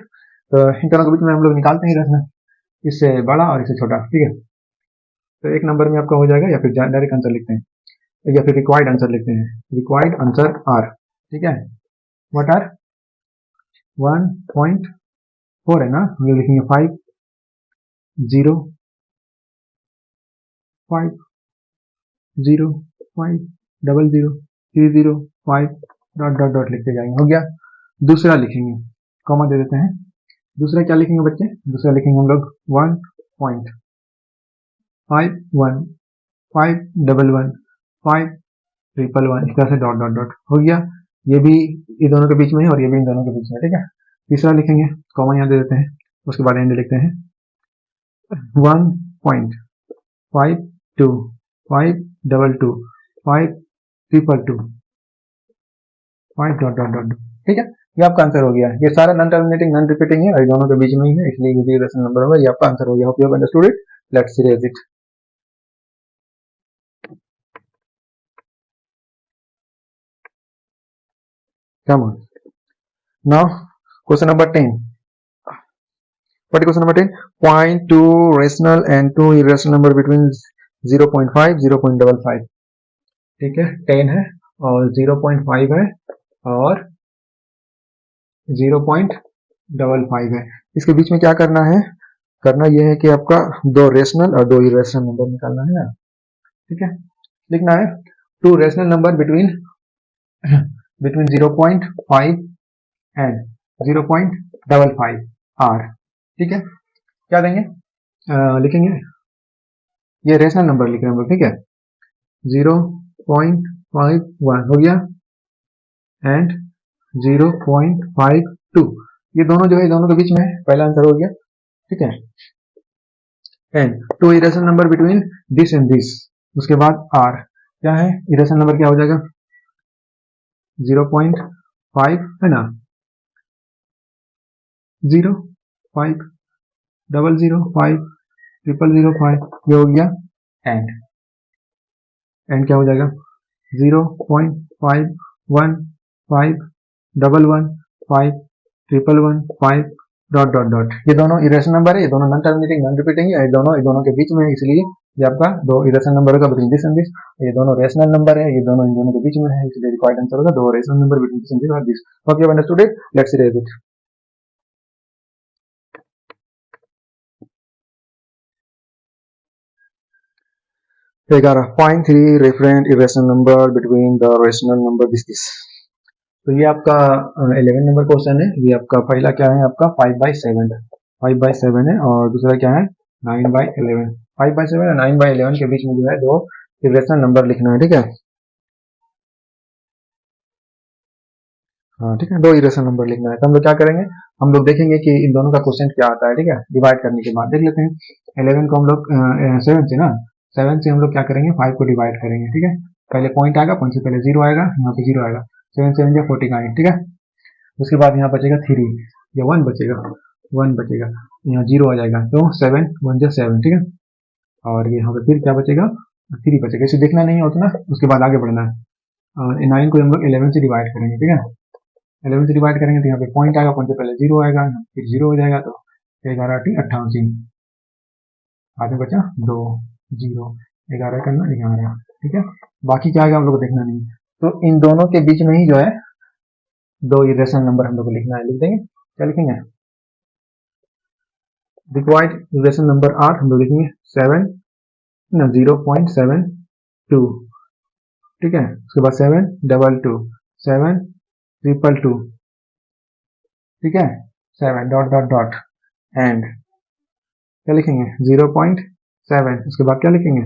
S1: तो इन दोनों के बीच में हम लोग निकालते हैं इरेशनल, इससे बड़ा और इससे छोटा, ठीक है। तो एक नंबर में आपका हो जाएगा, या फिर डायरेक्ट आंसर लिखते हैं, या फिर रिक्वायर्ड आंसर लिखते हैं। रिक्वायर्ड आंसर आर, ठीक है, व्हाट आर 1.3 4 है ना, हम लोग लिखेंगे 5 0 5 0 5 0 0 3 0 5 डॉट डॉट डॉट लिखते जाएंगे। हो गया। दूसरा लिखेंगे, कॉमा दे देते हैं। दूसरा क्या लिखेंगे बच्चे? दूसरा लिखेंगे हम लोग 1.51 5 1 5 1 इस तरह से डॉट डॉट डॉट। हो गया। ये भी ये दोनों के बीच में है और ये भी इन दोनों के बीच में, ठीक है। तीसरा लिखेंगे, कॉमा यहाँ दे देते हैं, उसके बाद एंड लिखते हैं 1.52 5 2 5 2 5 डॉट डॉट डॉट, ठीक है। ये आपका आंसर हो गया। ये सारा नॉन टर्मिनेटिंग नॉन रिपीटिंग है और दोनों के बीच में ही है, इसलिए ये रेशनल नंबर होगा। ये आपका आंसर हो गया। Hope you have understood it. Let's erase it. Come on now question number 10। What is question number 10? Find two rational and two irrational number between 0.5 0.55। ठीक है, 10 है और 0.5 है और 0.55 है। इसके बीच में क्या करना है? करना यह है कि आपका दो रेशनल और दो इरेशनल नंबर निकालना है ना, ठीक है। लिखना है two rational number between 0.5 and 0.55 are, ठीक है। क्या देंगे? लिखेंगे, ये रेशनल नंबर लिख रहे हैं हम लोग, ठीक है। 0.51 हो गया एंड 0.52, ये दोनों जो है दोनों के बीच में है, पहला आंसर हो गया, ठीक है। And two irrational number between this and this, उसके बाद आर क्या है? इरेशनल नंबर क्या हो जाएगा? 0.5 है ना, 0 5 0 5 0 5, ये हो गया। एंड क्या हो जाएगा? 0.5 1 5 1 5 1 5 डॉट डॉट डॉट। ये दोनों इरेशनल नंबर है, ये दोनों नॉन टर्मिनेटिंग नॉन रिपीटिंग है, ये दोनों के बीच में है, इसलिए ये आपका दो इरेशनल नंबर होगा बिटवीन दिस एंड दिस। ये दोनों रेशनल नंबर है, ये दोनों इन दोनों के बीच में है, इसलिए रिक्वायर्ड आंसर होगा दो rational number between this and this और this. Hope you have understood it. Let's erase it. 11 find three different irrational number between the rational number this। तो ये आपका 11 नंबर क्वेश्चन है। ये आपका पहला क्या है? आपका 5/7 है, 5/7 है और दूसरा क्या है? 9/11। 5/7 और 9/11 के बीच में जो है दो इरेशनल नंबर लिखना है, ठीक है। हाँ ठीक है, दो इरेशनल नंबर लिखना है। तो हम लोग क्या करेंगे? हम लोग देखेंगे कि इन दोनों का क्वेश्चन क्या आता है, ठीक है। डिवाइड करने के बाद देख लेते हैं। 11 को हम लोग 7 से ना, 7 से हम लोग क्या करेंगे? 5 को डिवाइड करेंगे, ठीक है। पहले पॉइंट आएगा, पॉइंट से पहले 0 आएगा, यहाँ पे 0 आएगा। 7 7 या 49, ठीक है। उसके बाद यहाँ बचेगा 3 या 1 बचेगा, 1 बचेगा, यहाँ 0 आ जाएगा, तो 7 1 जा 7, ठीक है। और यहाँ पे फिर क्या बचेगा? 3 बचेगा। इसे देखना नहीं है उतना, उसके बाद आगे बढ़ना है। और 9 को हम लोग 11 से डिवाइड करेंगे, ठीक है। 11 से डिवाइड करेंगे तो यहाँ पे पॉइंट आएगा, पॉइंट से पहले 0 आएगा, फिर 0 हो जाएगा, तो 11 88, आगे बचा 2 0, 11 करना 11, ठीक है। बाकी क्या आएगा हम लोग को देखना नहीं। तो इन दोनों के बीच में ही जो है दो इरेशनल नंबर हम लोग को लिखना है। लिख देंगे, क्या लिखेंगे? रिक्वायर्ड इरेशनल नंबर आर हम लोग लिखेंगे 0.72, ठीक है। उसके बाद 722 7 222, ठीक है, 7 डॉट डॉट डॉट एंड क्या लिखेंगे? 0.7, उसके बाद क्या लिखेंगे?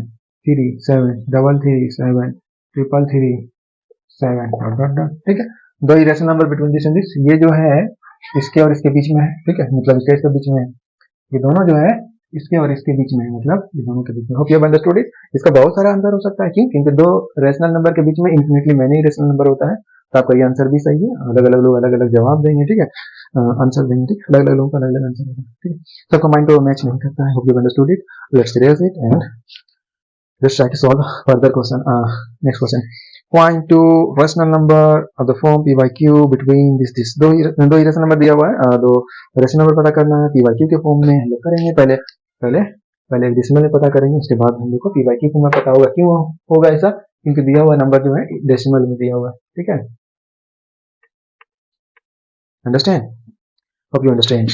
S1: 3 7 3 7 3 7 डॉट डॉट डॉट, ठीक है। दो irrational number between this and this, ये जो है इसके और इसके बीच में है, ठीक है, मतलब इसके बीच में है। ये दोनों जो है इसके और इसके बीच में है, मतलब ये दोनों के बीच में। Hope you have understood it. इसका बहुत सारा आंसर हो सकता है, क्यों? क्योंकि दो रेशनल नंबर के बीच में इन्फिनिटली मैनी रेशनल नंबर होता है। तो आपका ये आंसर भी सही है। अलग अलग लोग अलग अलग जवाब देंगे, ठीक है, आंसर देंगे, ठीक। अलग अलग लोगों का अलग अलग आंसर होगा, ठीक है। सबका माइंड तो मैच नहीं करता है। Hope you have understood it. Let's erase it and let's try to solve further question. Next question. Find two rational number of the form p by q between this। दो irrational number दिया हुआ है, दो rational number पता करना है। p by q के form में हम लोग करेंगे। पहले डेसिमल में पता करेंगे, उसके बाद हम लोग को p by q फॉर्म में पता होगा। क्यों होगा ऐसा? क्योंकि दिया हुआ नंबर जो है डेसिमल में दिया हुआ है, ठीक है। अंडरस्टैंड? Hope you understand.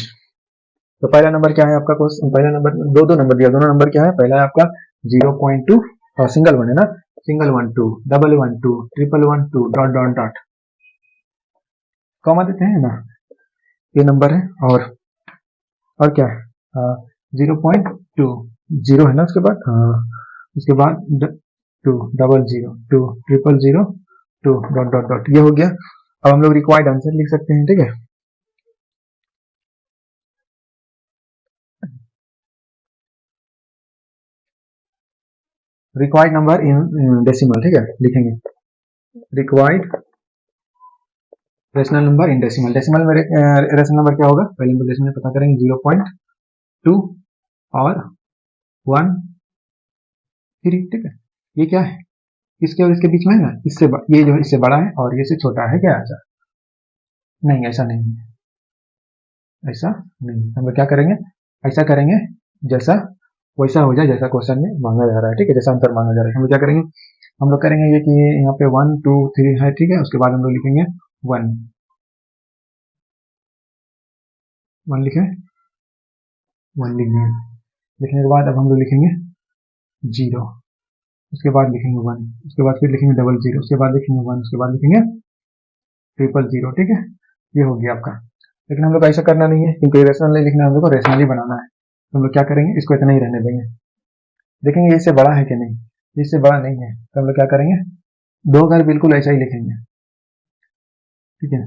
S1: तो पहला नंबर क्या है आपका क्वेश्चन, पहला नंबर दो नंबर दिया, दोनों नंबर क्या है, पहला है आपका 0.2 और सिंगल वन है ना, single 1 2 double 1 2 triple 1 2 dot dot dot comma देते हैं ना, ये नंबर है। और क्या है 0.2 जीरो है ना उसके बाद, उसके बाद 2 double 0 2 triple 0 2 dot dot dot, ये हो गया। अब हम लोग रिक्वायर्ड आंसर लिख सकते हैं, ठीक है। रिक्वायर्ड नंबर इन डेसिमल, ठीक है, लिखेंगे required rational number in decimal. Decimal में रेशनल नंबर क्या होगा, पहले हम लोग डेसिमल पता करेंगे, 0.2 और 1 3, ठीक है। ये क्या है, इसके और इसके बीच में है ना, इससे ये जो है इससे बड़ा है और ये से छोटा है, क्या ऐसा नहीं, ऐसा नहीं है, ऐसा नहीं। हम लोग क्या करेंगे, ऐसा करेंगे जैसा वैसा हो जाए, जैसा क्वेश्चन में मांगा जा रहा है, ठीक है, जैसा आंसर मांगा जा रहा है। हम लोग क्या करेंगे, हम लोग करेंगे ये कि यहाँ पे 1 2 3 है, ठीक है, उसके बाद हम लोग लिखेंगे 1 1 लिखे, 1 लिख दिए। लिखने के बाद अब हम लोग लिखेंगे 0, उसके बाद लिखेंगे 1, उसके बाद फिर लिखेंगे डबल 0, उसके बाद लिखेंगे 1, उसके बाद लिखेंगे ट्रिपल 0, ठीक है। ये हो गया आपका। लेकिन हम लोग ऐसा करना नहीं है, क्योंकि रेशनल नहीं लिखना है, हम लोग को रेशनली बनाना है। तो हम लोग क्या करेंगे, इसको इतना ही रहने देंगे, देखेंगे इससे बड़ा है कि नहीं, इससे बड़ा नहीं है, तो हम लोग क्या करेंगे, दो घर बिल्कुल ऐसा ही लिखेंगे, ठीक है,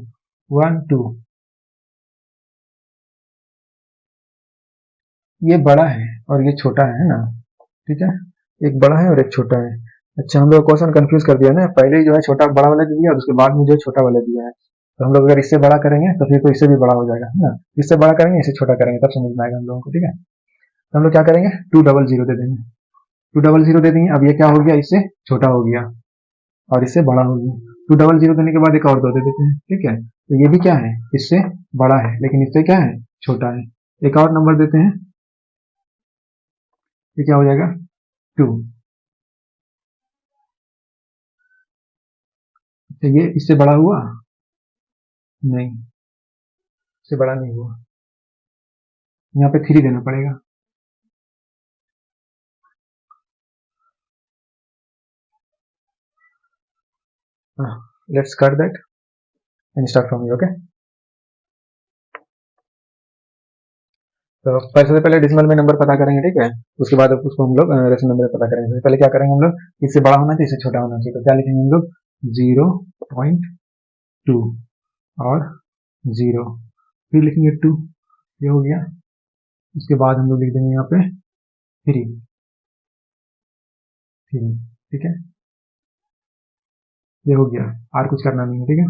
S1: 1 2, ये बड़ा है और ये छोटा है ना, ठीक है, एक बड़ा है और एक छोटा है। अच्छा, हम लोग क्वेश्चन कंफ्यूज कर दिया ना, पहले ही जो है छोटा बड़ा वाला दे दिया और उसके बाद में जो है छोटा वाला दिया है। तो हम लोग अगर इससे बड़ा करेंगे तो फिर तो इससे भी बड़ा हो जाएगा, है ना, इससे बड़ा करेंगे इससे छोटा करेंगे, तब समझ में आएगा हम लोगों को, ठीक है। तो हम लोग क्या करेंगे, 2 डबल 0 दे देंगे, 2 डबल 0 दे देंगे। अब ये क्या हो गया, इससे छोटा हो गया और इससे बड़ा हो गया। 2 डबल 0 देने के बाद एक और 2 दे देते हैं, ठीक है। तो ये भी क्या है, इससे बड़ा है, लेकिन इससे क्या है, छोटा है। एक और नंबर देते हैं, ये क्या हो जाएगा 2। तो ये इससे बड़ा हुआ नहीं, इससे बड़ा नहीं हुआ, यहाँ पे 3 देना पड़ेगा। Let's cut that and start from okay. तो सबसे पहले डेसिमल में नंबर पता करेंगे, ठीक है, उसके बाद उसको हम लोग रेशनल नंबर पता करेंगे। तो पहले क्या करेंगे हम लोग, इससे बड़ा होना चाहिए, इससे छोटा होना चाहिए, तो क्या लिखेंगे हम लोग 0.2 और 0, फिर लिखेंगे 2, ये हो गया। उसके बाद हम लोग लिख देंगे यहाँ पे 3 3, ठीक है, ये हो गया। और कुछ करना नहीं है, ठीक है।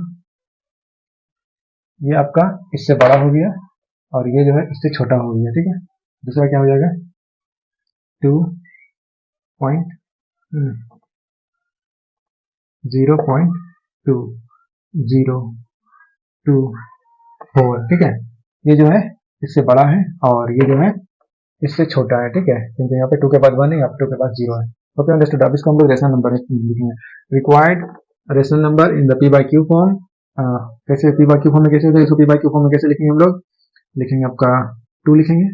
S1: ये आपका इससे बड़ा हो गया और ये जो है इससे छोटा हो गया, ठीक है। दूसरा क्या हो जाएगा 2.0.2 ठीक है। ये जो है इससे बड़ा है और ये जो है इससे छोटा है, ठीक है, क्योंकि यहाँ पे 2 के बाद 1 है, यहाँ पे 2 के बाद 0 है। Okay, understood. अब इसको हम लोग रेशनल नंबर लिखेंगे, required rational number in the P by Q form. कैसे पी बाई क्यू फॉर्म में कैसे होता है, इसको पी बाई क्यू फॉर्म में कैसे लिखेंगे हम लोग, लिखेंगे आपका 2 लिखेंगे,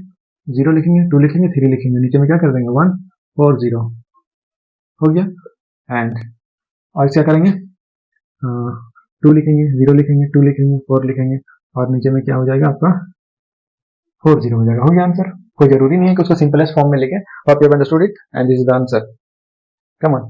S1: 0 लिखेंगे, 2 लिखेंगे, 3 लिखेंगे, नीचे में क्या कर देंगे 1 4 0 हो गया। एंड और क्या करेंगे 2 लिखेंगे, 0 लिखेंगे, 2 लिखेंगे, 4 लिखेंगे और नीचे में क्या हो जाएगा आपका 4 0 हो जाएगा। हो गया आंसर। कोई जरूरी नहीं है कि उसको सिंपलेस्ट फॉर्म में लिखें। Hope you have understood it and this is the answer. Come on.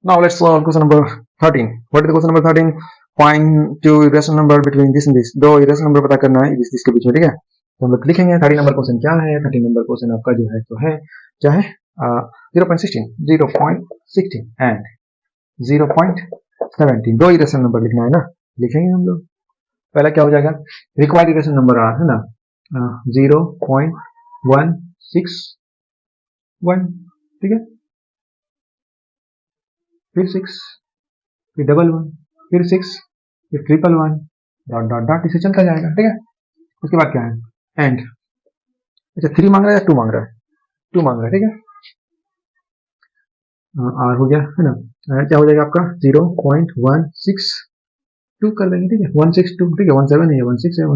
S1: Now let's solve question number 13. What is the question number 13? Find two irrational number between this and this. दो irrational number पता करना है इस के बीच में, ठीक है। तो हम लोग लिखेंगे 13 नंबर क्वेश्चन क्या है। 13 नंबर क्वेश्चन आपका जो है तो है क्या है 0.16 एंड 0.17। दो irrational नंबर लिखना है ना, लिखेंगे हम लोग। पहला क्या हो जाएगा, रिक्वायर्ड irrational नंबर है ना 0.161, ठीक है, फिर 6, फिर डबल 1, फिर 6, फिर ट्रिपल 1 डॉट डॉट डॉट, इसे चलता जाएगा, ठीक है। उसके बाद क्या है एंड। अच्छा 3 मांग रहा है या 2 मांग रहा है, 2 मांग रहा है, ठीक है। आर हो गया है ना, क्या हो जाएगा आपका 0.162 कर देंगे, ठीक है 162, ठीक है 17 है 16 है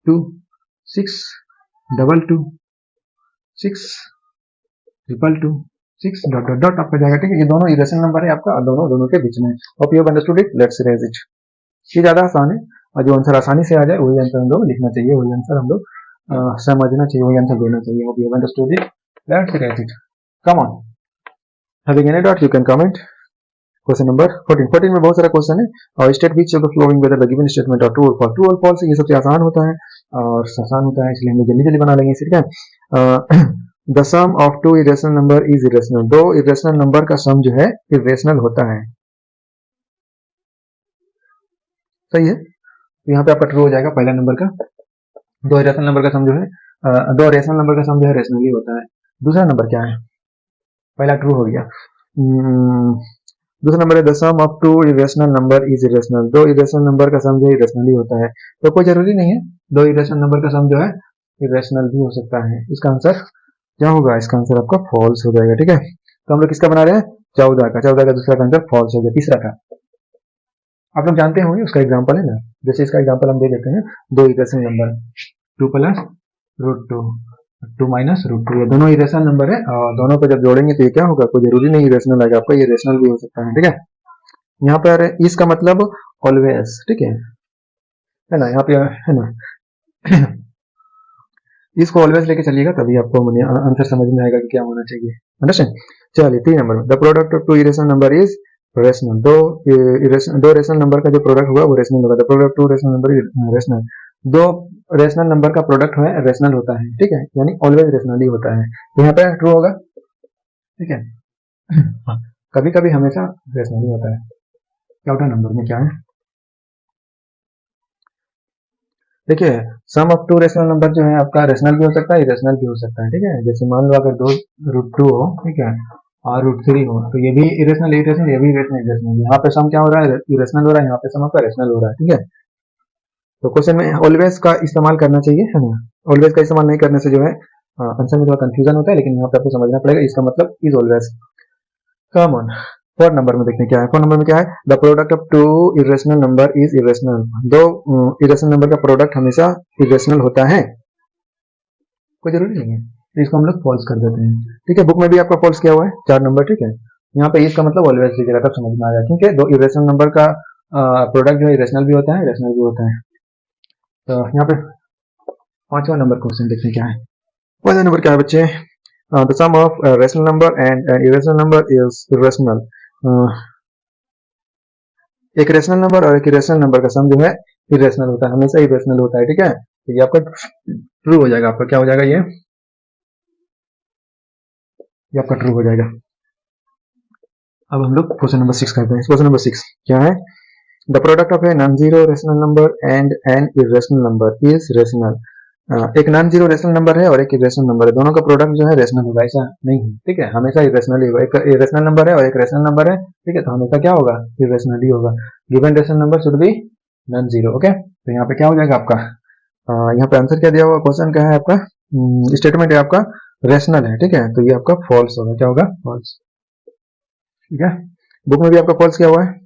S1: 2 6 double 2 6 triple 2 6 dot dot dot आपका जाएगा, ठीक है। ये दोनों इरेशनल नंबर है आपका, दोनों के बीच में। Hope you have understood it, let's raise it. ये ज्यादा आसान है, और जो आंसर आसानी से आ जाए वही आंसर हम लोग लिखना चाहिए, वही आंसर हम लोग समझना चाहिए, वही आंसर देना चाहिए। Hope you have understood it, let's raise it. Come on, having any doubt you can comment. Question number 14 में बहुत सारा क्वेश्चन है, और state which of the following whether the given statement are true और false. True और false ये सबसे आसान होता है, और आसान होता है इसलिए हम लोग जल्दी जल्दी बना लेंगे, ठीक है। The sum of two irrational number is irrational. दो इरेशनल नंबर का सम जो है इरेशनल होता है, सही है। तो यहाँ पे आपका ट्रू हो जाएगा पहला नंबर का। दो इरेशनल नंबर का सम जो है दो रेशनल नंबर का सम जो है रेशनली होता है। दूसरा नंबर क्या है, पहला ट्रू हो गया। दूसरा नंबर है the sum of two irrational number is irrational. दो इरेशनल नंबर का सम जो है इरेशनली होता है, तो कोई जरूरी नहीं है दो इरेशनल नंबर का सम जो है इरेशनल भी हो सकता है। इसका आंसर क्या होगा, इसका आंसर आपका फॉल्स हो जाएगा, ठीक है। तो हम लोग किसका बना रहे हैं, 14 का। 14 का दूसरा का आंसर फॉल्स हो गया। तीसरा का आप लोग जानते होंगे, उसका एग्जांपल है ना, जैसे इसका एग्जांपल हम दे देते हैं, दो irrational number 2 plus root 2 2 minus root 2, ये दोनों इरेशनल नंबर है, और दोनों को जब जोड़ेंगे तो ये क्या होगा, कोई जरूरी नहीं इरेशनल आएगा आपका, ये रेशनल भी हो सकता है, ठीक है। यहाँ पर इसका मतलब ऑलवेज, ठीक है ना, यहाँ पे है ना इसको ऑलवेज लेके चलिएगा, तभी आपको आंसर समझ में आएगा कि क्या होना चाहिए, अंडरस्टैंड। चलिए 3 नंबर में the product of two irrational number is rational. दो रेशनल नंबर का जो प्रोडक्ट होगा वो रेशनल होगा। The product two rational number is rational. दो रेशनल नंबर का प्रोडक्ट है रेशनल होता है, ठीक है, यानी ऑलवेज रेशनल ही होता है। तो यहाँ पे ट्रू होगा, ठीक है। कभी कभी हमेशा रेशनल ही होता है। चौथा नंबर में क्या है, देखिए सम ऑफ टू रेशनल नंबर जो है आपका रेशनल भी हो सकता है इरेशनल भी हो सकता है, ठीक है। जैसे मान लो अगर 2 रूट 2 हो, ठीक है, और रूट 3 हो, तो ये भी इरेशनल इरेशनल, ये भी इरेशनल इरेशनल। यहाँ पे सम क्या हो रहा है, इरेशनल हो रहा है, यहाँ पे सम आपका रेशनल हो रहा है, ठीक है। तो क्वेश्चन में ऑलवेज का इस्तेमाल करना चाहिए, है ना। ऑलवेज का इस्तेमाल नहीं करने से जो है आंसर में थोड़ा कंफ्यूजन होता है, लेकिन यहाँ पे आपको समझना पड़ेगा इसका मतलब is always. Come on, 4 number में देखते हैं क्या है। 4 नंबर में क्या है, the product of two irrational number is irrational. दो इरेशनल नंबर का प्रोडक्ट हमेशा इरेशनल होता है, कोई जरूरी नहीं है, तो इसको हम लोग फॉल्स कर देते हैं, ठीक है। बुक में भी आपका फॉल्स किया हुआ है 4 नंबर, ठीक है। यहाँ पे इसका मतलब ऑलवेज लीजिएगा तब समझ में आ जाएगा, क्योंकि दो इरेशनल नंबर का प्रोडक्ट जो है इरेशनल भी होता है रेशनल भी होता है। तो यहाँ पे 5वां नंबर क्वेश्चन देखते हैं क्या है। 5वां नंबर क्या है बच्चे, the sum of rational number and irrational number is irrational. एक रेशनल नंबर और एक इरेशनल नंबर का सम जो है इरेशनल होता है, हमेशा इरेशनल होता है, ठीक है। तो ये आपका ट्रू हो जाएगा, आपका क्या हो जाएगा, ये आपका ट्रू हो जाएगा। अब हम लोग क्वेश्चन नंबर 6 करते हैं। क्वेश्चन नंबर 6 क्या है, the product of a non zero rational number and N irrational number is rational. एक नॉन जीरो रेशनल नंबर है और एक इरेशनल नंबर है, दोनों का प्रोडक्ट जो है रेशनल होगा, ऐसा नहीं है, ठीक है, हमेशा इरेशनल ही होगा। एक इरेशनल नंबर है और एक रेशनल नंबर है, ठीक है, तो हमेशा क्या होगा, इरेशनल ही होगा। Given rational number should be non zero, okay. तो यहाँ पे क्या हो जाएगा आपका, यहाँ पे आंसर क्या दिया हुआ, क्वेश्चन क्या है आपका, स्टेटमेंट है आपका रेशनल है, ठीक है, तो ये आपका फॉल्स होगा, क्या होगा, फॉल्स, ठीक है। बुक में भी आपका फॉल्स क्या हुआ है।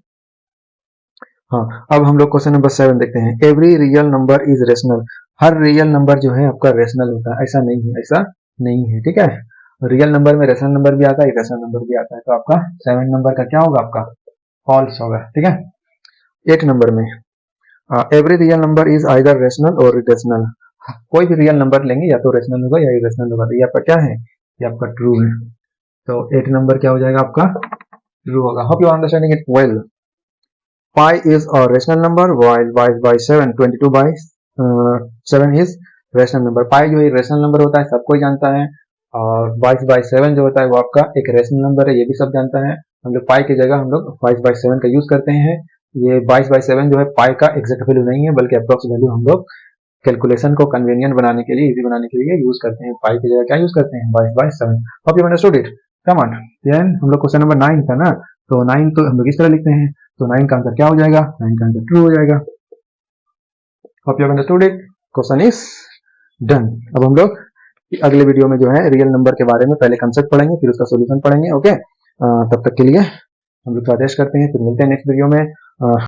S1: हाँ, अब हम लोग क्वेश्चन नंबर 7 देखते हैं। Every real number is rational. Her real number जो है आपका रेशनल होता है, ऐसा नहीं है, ऐसा नहीं है, ठीक है। रियल नंबर में रेशनल नंबर भी आता है इरेशनल नंबर भी आता है, तो आपका 7 नंबर का क्या होगा, आपका फॉल्स होगा, ठीक है। 8 नंबर में every real number is either rational और इरेशनल। कोई भी रियल नंबर लेंगे या तो रेशनल होगा या इरेशनल होगा, तो ये आपका क्या है, ये आपका ट्रू है। तो 8 नंबर क्या हो जाएगा, आपका ट्रू होगा। Hope you are understanding it well. Pi is a rational number while y by 7 22 by 7 is rational number। pi जो है rational number होता है, सब कोई जानता है, और 22 by 7 जो होता है वो आपका एक rational number है, ये भी सब जानता है। हम लोग pi की जगह हम लोग 22 by 7 का यूज करते हैं। ये 22 by 7 जो है pi का एग्जैक्ट वैल्यू नहीं है, बल्कि अप्रोक्स वैल्यू हम लोग कैलकुलेशन को कन्वीनियंट बनाने के लिए, इजी बनाने के लिए यूज करते हैं। pi की जगह क्या यूज करते हैं, 22 by 7। Hope you understood it. Come on, then हम लोग क्वेश्चन नंबर 9 था ना, तो 9 तो हम लोग इस तरह लिखते हैं, तो 9 का आंसर क्या हो जाएगा, 9 का आंसर ट्रू हो जाएगा। Hope you understood it, question is done. अब हम लोग अगले वीडियो में जो है रियल नंबर के बारे में पहले कंसेप्ट पढ़ेंगे, फिर उसका सॉल्यूशन पढ़ेंगे, ओके। तब तक के लिए हम लोग का आदेश करते हैं, फिर मिलते हैं नेक्स्ट वीडियो में।